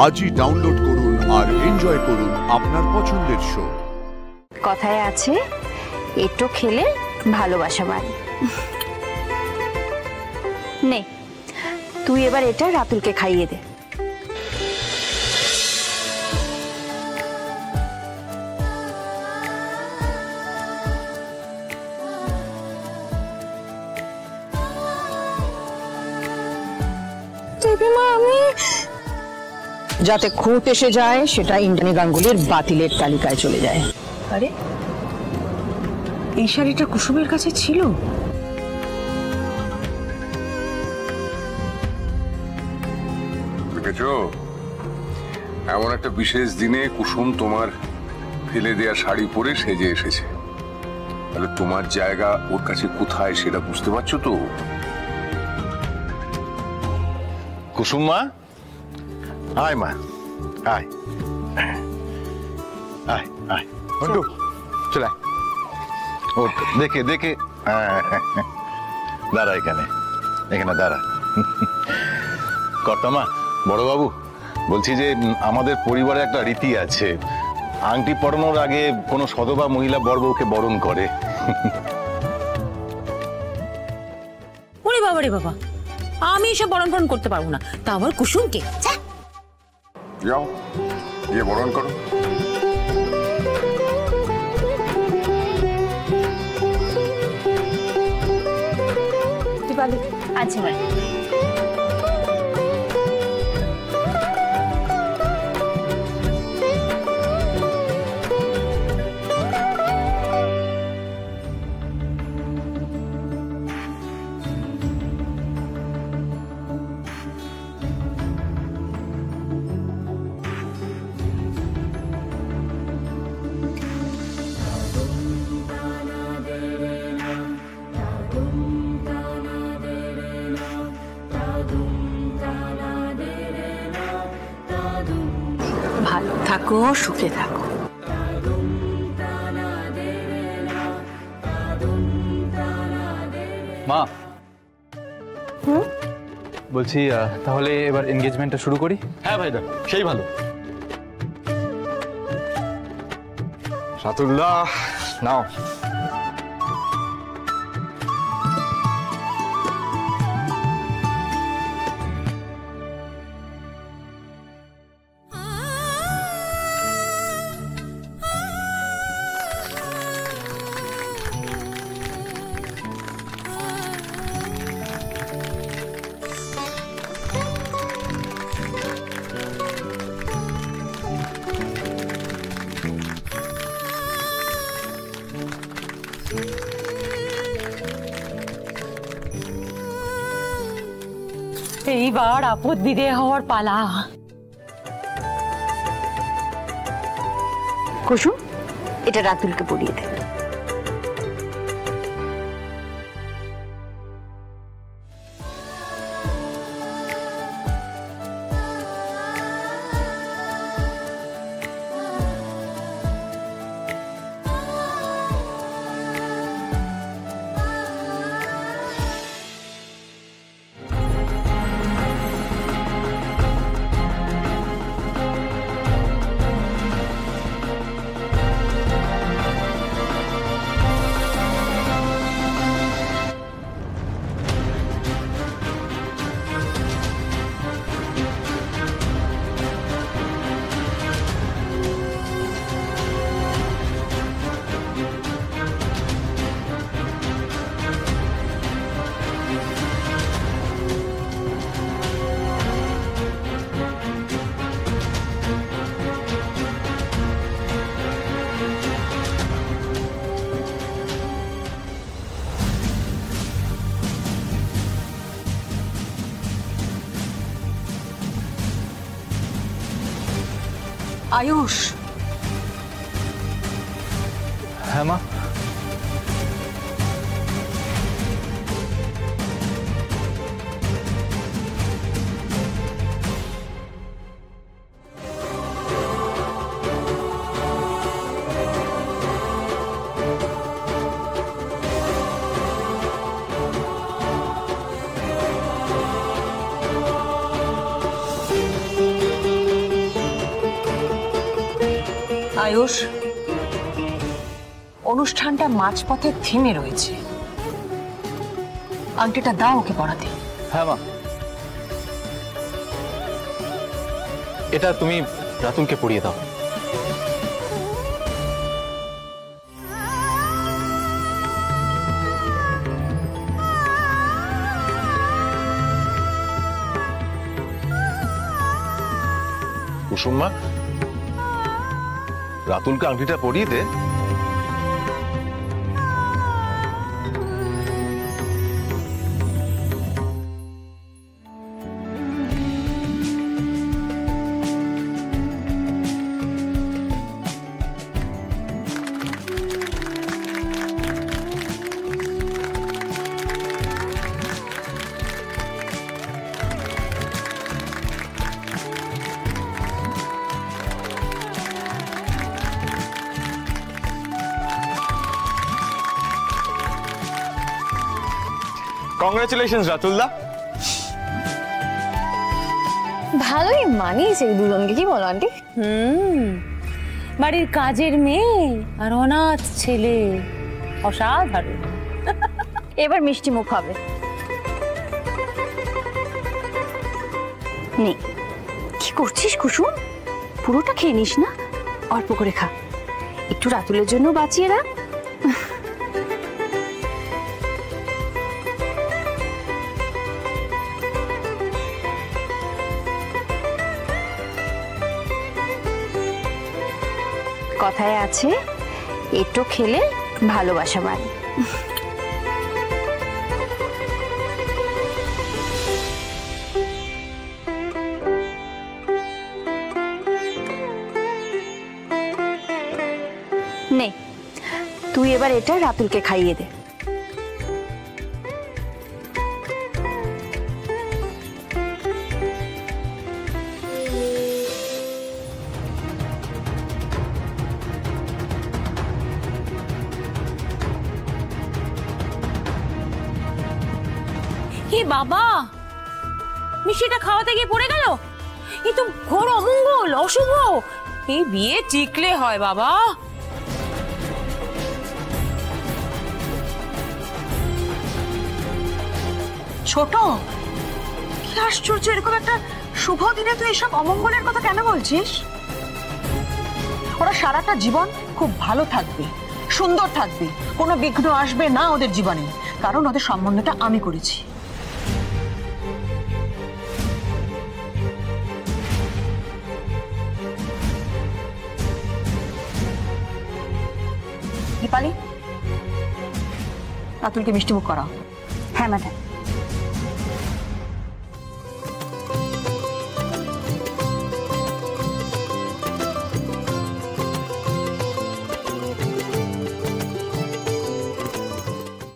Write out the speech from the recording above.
আজই ডাউনলোড করুন আর এনজয় করুন আপনার পছন্দের শো। কথায় আছে একটু খেলে ভালোবাসা বাড়ে। নে তুই এবার এটা রাতুলকে খাইয়ে দে। যাতে খুঁত এসে যায় সেটা ইন্দ্রাণী গাঙ্গুলির বাতিলের তালিকায় চলে যায়। আরে এই শাড়িটা কুসুমের কাছে ছিল? দেখেছো, এমন একটা বিশেষ দিনে কুসুম তোমার ফেলে দেয়া শাড়ি পরে সেজে এসেছে। তাহলে তোমার জায়গা ওর কাছে কোথায় সেটা বুঝতে পারছো তো? কুসুম মা, আয় মা, আয় আয় আয় বন্ধু, চলে আয়। ও দেখে দেখে দাঁড়া, এখানে এখানে দাঁড়া। কর্তামা, বড়বাবু, বলছি যে আমাদের পরিবারে একটা রীতি আছে, আংটি পরানোর আগে কোনো সধবা মহিলা বড়বউকে বরণ করে। ওরে বাবা রে বাবা, আমি এসব বরণ বরণ করতে পারবো না, তা আবার কুসুমকে। যাও গিয়ে বরণ করো। আচ্ছা ভাই। ভালো থাকো, সুখে থাকো। মা, বলছি তাহলে এবার এনগেজমেন্টটা শুরু করি? হ্যাঁ ভাইদা, সেই ভালো। সাতুল্লাহ, নাও। এইবার আপদ বিদেয় হওয়ার পালা। কুসুম, এটা রাতুলকে পরিয়ে দে। আয়ুষ, হ্যাঁ মা। আয়ুষ, অনুষ্ঠানটা মাঝপথে থেমে রয়েছে, আংটিটা দাও ওকে পড়াতে। হ্যাঁ মা, এটা তুমি রাতুলকে পড়িয়ে দাও। কুসুম মা, রাতুলকে আংটিটা পরিয়ে দে। কংগ্রাচুলেশনস রাতুলদা। ভালোই মানিয়েছে এই দুজনকে, কি বলো আন্টি? বাড়ির কাজের মেয়ে আর অনাথ ছেলে, অসাধারণ। এবার মিষ্টি মুখ হবে। নে, কি করছিস কুসুম? পুরোটা খেয়ে নিস না, অল্প করে খা, একটু রাতুলের জন্য বাঁচিয়ে রাখ। কথায় আছে, একটু খেলে ভালোবাসা বাড়ে। নে, তুই এবার এটা রাতুলকে খাইয়ে দে। হে বাবা, মিষ্টিটা খাওয়াতে গিয়ে পড়ে গেল। এ তো ঘোর অমঙ্গল, অশুভ। এই বিয়ে টিকলে হয় বাবা। ছোট, কি আশ্চর্য, এরকম একটা শুভ দিনে তুই এসব অমঙ্গলের কথা কেন বলছিস? ওরা সারাটা জীবন খুব ভালো থাকবে, সুন্দর থাকবে, কোনো বিঘ্ন আসবে না ওদের জীবনে, কারণ ওদের সম্বন্ধটা আমি করেছি। দীপালি, রাতুলকে মিষ্টি মুখ করাও। হ্যাঁ ম্যাডাম।